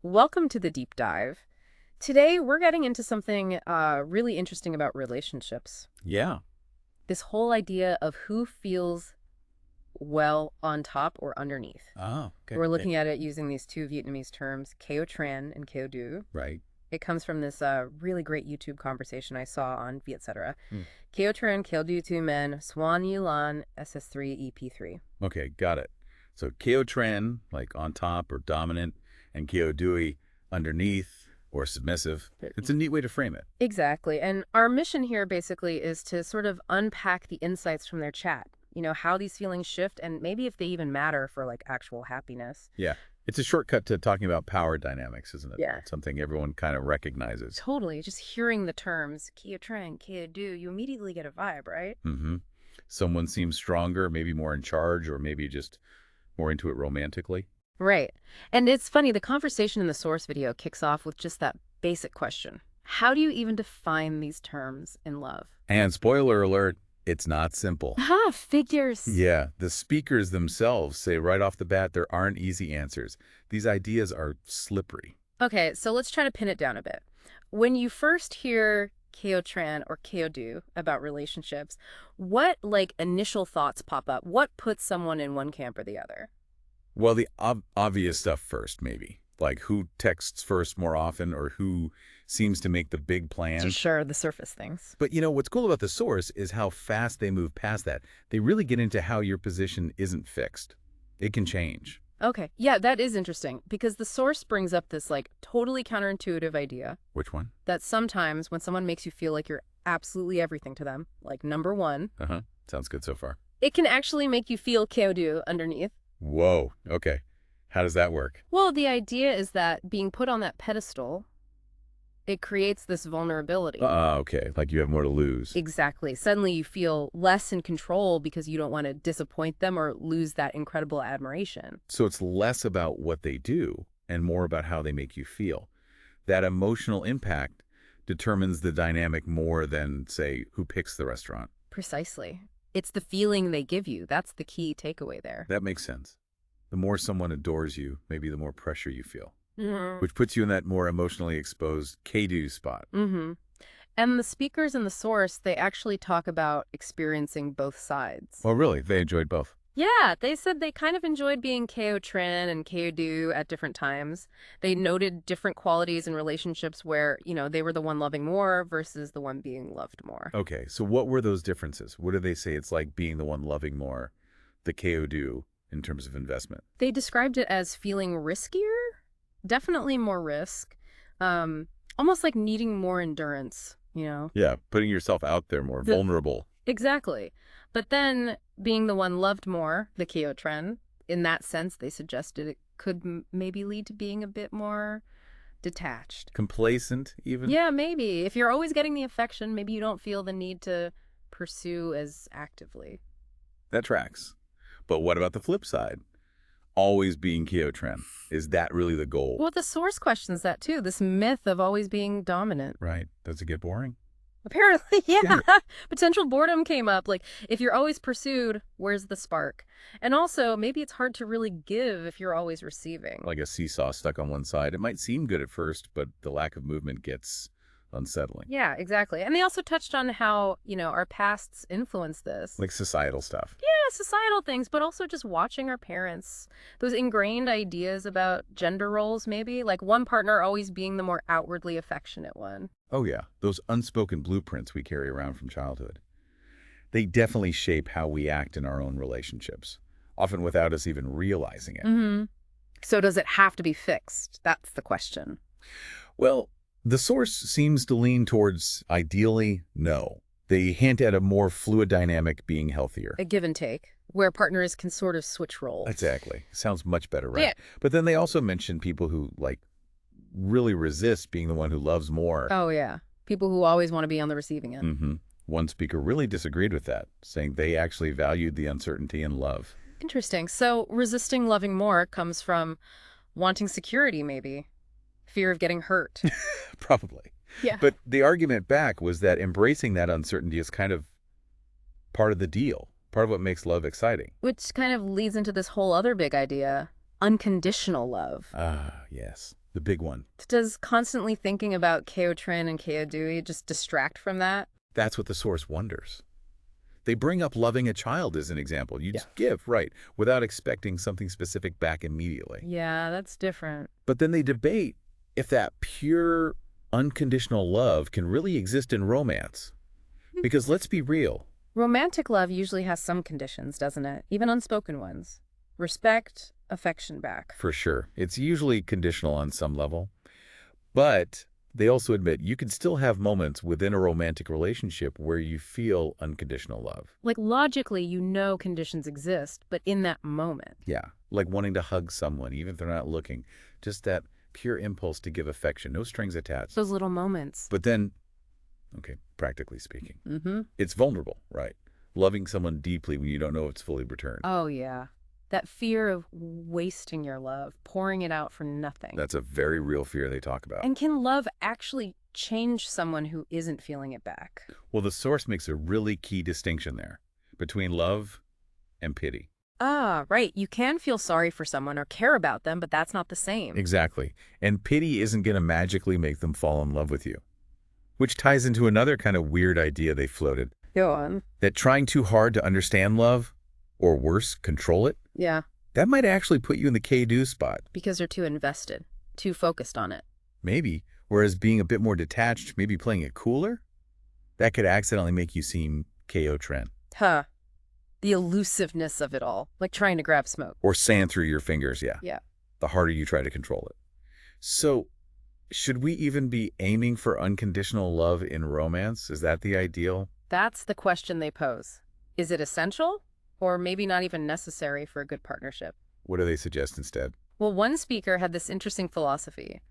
Welcome to the deep dive. Today, we're getting into something really interesting about relationships. Yeah. This whole idea of who feels well on top or underneath. Oh, okay. We're looking at it using these two Vietnamese terms, Keo Tran and Keo Du. Right. It comes from this really great YouTube conversation I saw on Vietcetera. Hmm. Keo Tran, Keo Du Tu Men, Swan Yulan, SS3, EP3. Okay, got it. So Keo Tran, like on top or dominant, and Keo Dui, underneath or submissive. It's a neat way to frame it. Exactly. And our mission here basically is to sort of unpack the insights from their chat. You know, how these feelings shift and maybe if they even matter for like actual happiness. Yeah. It's a shortcut to talking about power dynamics, isn't it? Yeah. Something everyone kind of recognizes. Totally. Just hearing the terms, Kia Tran, Kia Do, you immediately get a vibe, right? Mm-hmm. Someone seems stronger, maybe more in charge, or maybe just more into it romantically. Right. And it's funny, the conversation in the source video kicks off with just that basic question. How do you even define these terms in love? And spoiler alert, it's not simple. Ah, figures. Yeah, the speakers themselves say right off the bat there aren't easy answers. These ideas are slippery. Okay, so let's try to pin it down a bit. When you first hear Keo Tran or Keo Du about relationships, what like initial thoughts pop up? What puts someone in one camp or the other? Well, the obvious stuff first, maybe. Like who texts first more often or who seems to make the big plans. Sure, the surface things. But what's cool about the source is how fast they move past that. They really get into how your position isn't fixed. It can change. Okay, yeah, that is interesting because the source brings up this like totally counterintuitive idea Which one? that sometimes when someone makes you feel like you're absolutely everything to them, like number one, Uh-huh. Sounds good so far. it can actually make you feel Keo Du underneath. Whoa. Okay. How does that work? Well, the idea is that being put on that pedestal, it creates this vulnerability. Okay. Like you have more to lose. Exactly. Suddenly you feel less in control because you don't want to disappoint them or lose that incredible admiration. So it's less about what they do and more about how they make you feel. That emotional impact determines the dynamic more than, say, who picks the restaurant. Precisely. It's the feeling they give you. That's the key takeaway there. That makes sense. The more someone adores you, maybe the more pressure you feel, Mm-hmm. which puts you in that more emotionally exposed K-do spot. Mm-hmm. And the speakers in the source, they actually talk about experiencing both sides. Well, really, they enjoyed both. Yeah, they said they kind of enjoyed being Keo Tran and Keo Du at different times. They noted different qualities in relationships where, they were the one loving more versus the one being loved more. Okay, so what were those differences? What do they say it's like being the one loving more, the K-do, in terms of investment? They described it as feeling riskier, definitely more risk, almost like needing more endurance. Yeah, putting yourself out there more, vulnerable. Exactly. But then being the one loved more, the Keo Tran, in that sense, they suggested it could maybe lead to being a bit more detached. Complacent, even? Yeah, maybe. If you're always getting the affection, maybe you don't feel the need to pursue as actively. That tracks. But what about the flip side? Always being Keo-tran. Is that really the goal? Well, the source questions that too, this myth of always being dominant. Right. Does it get boring? Apparently, yeah. Potential boredom came up. Like, if you're always pursued, where's the spark? And also, maybe it's hard to really give if you're always receiving. Like a seesaw stuck on one side. It might seem good at first, but the lack of movement gets unsettling. Yeah, exactly. And they also touched on how, our pasts influence this. Like societal stuff. Yeah, societal things, but also just watching our parents. Those ingrained ideas about gender roles, maybe. Like one partner always being the more outwardly affectionate one. Oh yeah, those unspoken blueprints we carry around from childhood. They definitely shape how we act in our own relationships, often without us even realizing it. Mm-hmm. So does it have to be fixed? That's the question. Well, the source seems to lean towards ideally no. They hint at a more fluid dynamic being healthier. A give and take, where partners can sort of switch roles. Exactly. Sounds much better, right? Yeah. But then they also mention people who, really resist being the one who loves more. Oh, yeah. People who always want to be on the receiving end. Mm-hmm. One speaker really disagreed with that, saying they actually valued the uncertainty in love. Interesting. So resisting loving more comes from wanting security, maybe. Fear of getting hurt. Probably. Yeah. But the argument back was that embracing that uncertainty is kind of part of the deal, part of what makes love exciting. Which kind of leads into this whole other big idea, unconditional love. Ah, yes. the big one. Does constantly thinking about Keotran and Keodui just distract from that? That's what the source wonders. They bring up loving a child as an example. You just give, right, without expecting something specific back immediately. Yeah, that's different. But then they debate if that pure, unconditional love can really exist in romance. Because let's be real. Romantic love usually has some conditions, doesn't it? Even unspoken ones. Respect, affection back. For sure. It's usually conditional on some level. But they also admit you can still have moments within a romantic relationship where you feel unconditional love. Like logically, you know conditions exist, but in that moment. Yeah, like wanting to hug someone, even if they're not looking. Just that pure impulse to give affection, no strings attached. Those little moments. But then, okay, practically speaking, Mm-hmm. it's vulnerable, right? Loving someone deeply when you don't know if it's fully returned. Oh, yeah. That fear of wasting your love, pouring it out for nothing. That's a very real fear they talk about. And can love actually change someone who isn't feeling it back? Well, the source makes a really key distinction there between love and pity. Ah, right. You can feel sorry for someone or care about them, but that's not the same. Exactly. And pity isn't going to magically make them fall in love with you. Which ties into another kind of weird idea they floated. Go on. That trying too hard to understand love, or worse, control it, Yeah, that might actually put you in the K-do spot. because they're too invested, too focused on it. Maybe. Whereas being a bit more detached, maybe playing it cooler, that could accidentally make you seem KO trend. Huh. The elusiveness of it all, like trying to grab smoke. Or sand through your fingers, yeah. Yeah. The harder you try to control it. So, should we even be aiming for unconditional love in romance? Is that the ideal? That's the question they pose. Is it essential? Or maybe not even necessary for a good partnership? What do they suggest instead? Well, one speaker had this interesting philosophy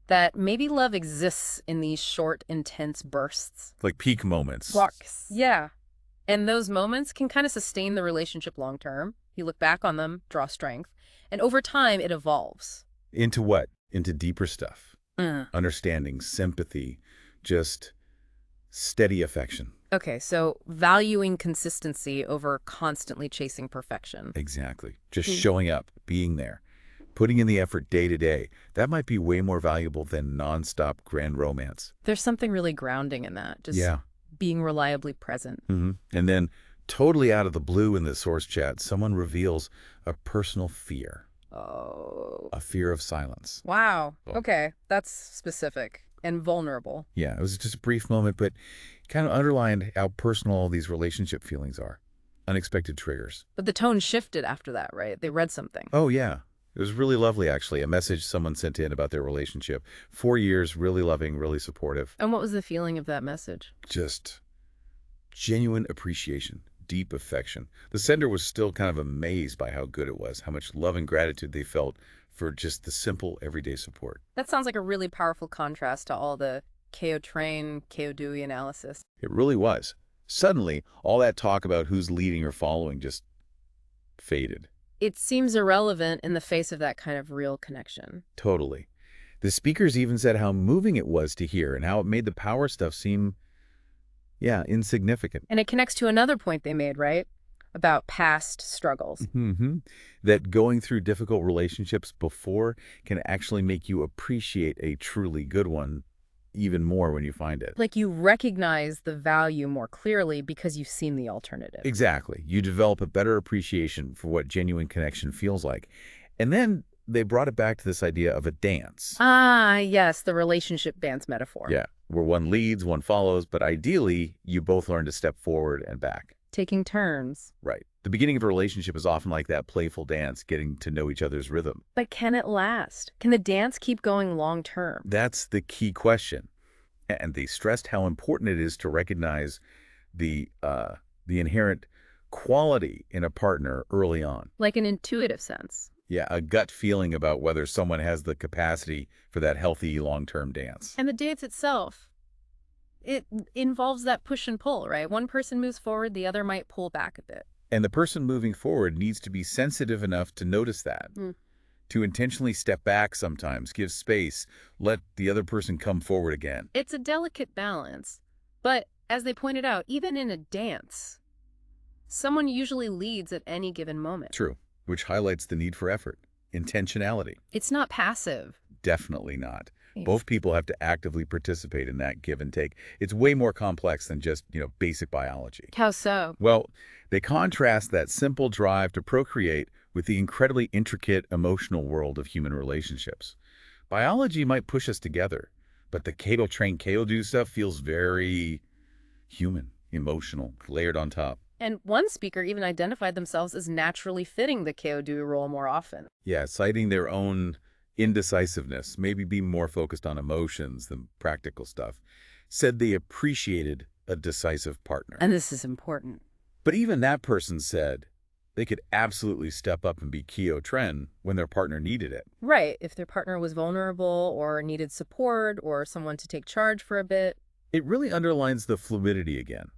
that maybe love exists in these short, intense bursts. Like peak moments. Walks. Yeah. And those moments can kind of sustain the relationship long term. You look back on them, draw strength, and over time it evolves. Into what? Into deeper stuff. Mm. Understanding, sympathy, just steady affection. Okay, so valuing consistency over constantly chasing perfection. Exactly. Just showing up, being there, putting in the effort day to day. That might be way more valuable than nonstop grand romance. There's something really grounding in that, just being reliably present. And then, totally out of the blue in the source chat, someone reveals a personal fear. Oh. A fear of silence. Wow. Oh. Okay, that's specific and vulnerable. Yeah, it was just a brief moment, but kind of underlined how personal all these relationship feelings are. Unexpected triggers. But the tone shifted after that, right? They read something. Oh, yeah. It was really lovely, actually. A message someone sent in about their relationship. 4 years, really loving, really supportive. And what was the feeling of that message? Just genuine appreciation, deep affection. The sender was still kind of amazed by how good it was, how much love and gratitude they felt for just the simple, everyday support. That sounds like a really powerful contrast to all the KO train, KO Dewey analysis. It really was. Suddenly, all that talk about who's leading or following just faded. It seems irrelevant in the face of that kind of real connection. Totally. The speakers even said how moving it was to hear and how it made the power stuff seem, insignificant. And it connects to another point they made, right? About past struggles. That going through difficult relationships before can actually make you appreciate a truly good one even more when you find it. Like you recognize the value more clearly because you've seen the alternative. Exactly. You develop a better appreciation for what genuine connection feels like. And then they brought it back to this idea of a dance. Ah, yes, the relationship dance metaphor. Yeah, where one leads, one follows, but ideally, you both learn to step forward and back. Taking turns. Right. The beginning of a relationship is often like that playful dance, getting to know each other's rhythm. But can it last? Can the dance keep going long term? That's the key question. And they stressed how important it is to recognize the inherent quality in a partner early on. Like an intuitive sense. Yeah, a gut feeling about whether someone has the capacity for that healthy long-term dance. And the dance itself, it involves that push and pull, right? One person moves forward, the other might pull back a bit. And the person moving forward needs to be sensitive enough to notice that, to intentionally step back sometimes, give space, let the other person come forward again. It's a delicate balance. But as they pointed out, even in a dance, someone usually leads at any given moment. True, which highlights the need for effort, intentionality. It's not passive. Definitely not. Yeah. Both people have to actively participate in that give and take. It's way more complex than just, basic biology. How so? Well, they contrast that simple drive to procreate with the incredibly intricate emotional world of human relationships. Biology might push us together, but the Cato train Cato do stuff feels very human, emotional, layered on top. And one speaker even identified themselves as naturally fitting the KO-DU role more often. Yeah, citing their own indecisiveness, maybe being more focused on emotions than practical stuff, said they appreciated a decisive partner. And this is important. But even that person said they could absolutely step up and be Kyo Tren when their partner needed it. Right, if their partner was vulnerable or needed support or someone to take charge for a bit. It really underlines the fluidity again.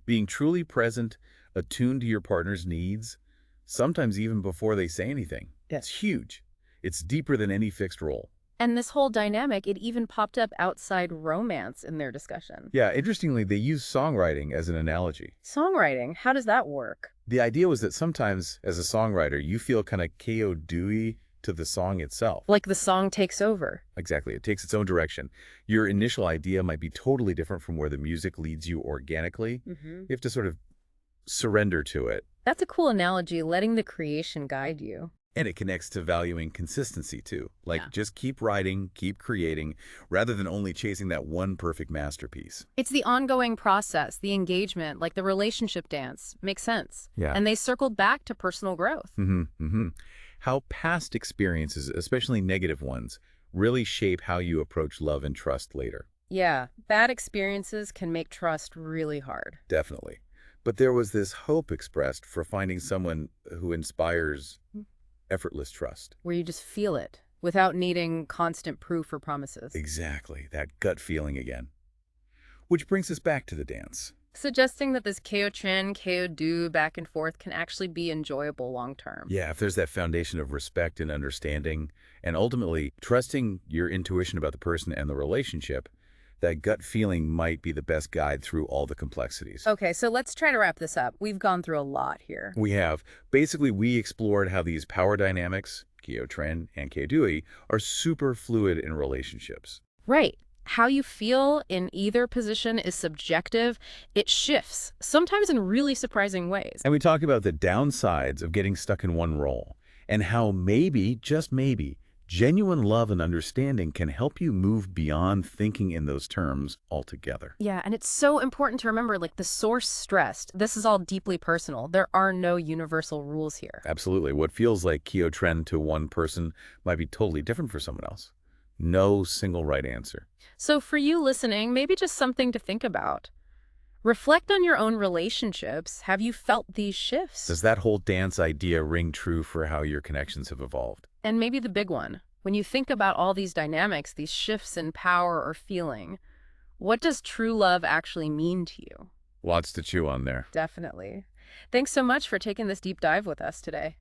Being truly present, attuned to your partner's needs, sometimes even before they say anything. Yeah. It's huge. It's deeper than any fixed role. And this whole dynamic, it even popped up outside romance in their discussion. Yeah, interestingly, they use songwriting as an analogy. Songwriting, how does that work? The idea was that sometimes, as a songwriter, you feel kind of Kyo-dui to the song itself. Like the song takes over. Exactly. It takes its own direction. Your initial idea might be totally different from where the music leads you organically. You have to sort of surrender to it. That's a cool analogy, letting the creation guide you. And it connects to valuing consistency, too. Like, Yeah. just keep writing, keep creating, rather than only chasing that one perfect masterpiece. It's the ongoing process, the engagement, like the relationship dance. Makes sense. Yeah. And they circled back to personal growth. How past experiences, especially negative ones, really shape how you approach love and trust later. Yeah, bad experiences can make trust really hard. Definitely. But there was this hope expressed for finding someone who inspires effortless trust. Where you just feel it without needing constant proof or promises. Exactly, that gut feeling again. Which brings us back to the dance. Suggesting that this Kyo-tren, Kyo-do back and forth can actually be enjoyable long term. Yeah, if there's that foundation of respect and understanding, and ultimately trusting your intuition about the person and the relationship, that gut feeling might be the best guide through all the complexities. Okay, so let's try to wrap this up. We've gone through a lot here. We have. Basically, we explored how these power dynamics, Kyo-tren and Kyo-dui, are super fluid in relationships. Right. How you feel in either position is subjective. It shifts, sometimes in really surprising ways. And we talk about the downsides of getting stuck in one role, and how maybe, just maybe, genuine love and understanding can help you move beyond thinking in those terms altogether. Yeah, and it's so important to remember, like the source stressed, this is all deeply personal. There are no universal rules here. Absolutely. What feels like Kyo-tren to one person might be totally different for someone else. No single right answer. So for you listening, maybe just something to think about. Reflect on your own relationships. Have you felt these shifts? Does that whole dance idea ring true for how your connections have evolved? And maybe the big one, when you think about all these dynamics, these shifts in power or feeling, what does true love actually mean to you? Lots to chew on there. Definitely. Thanks so much for taking this deep dive with us today.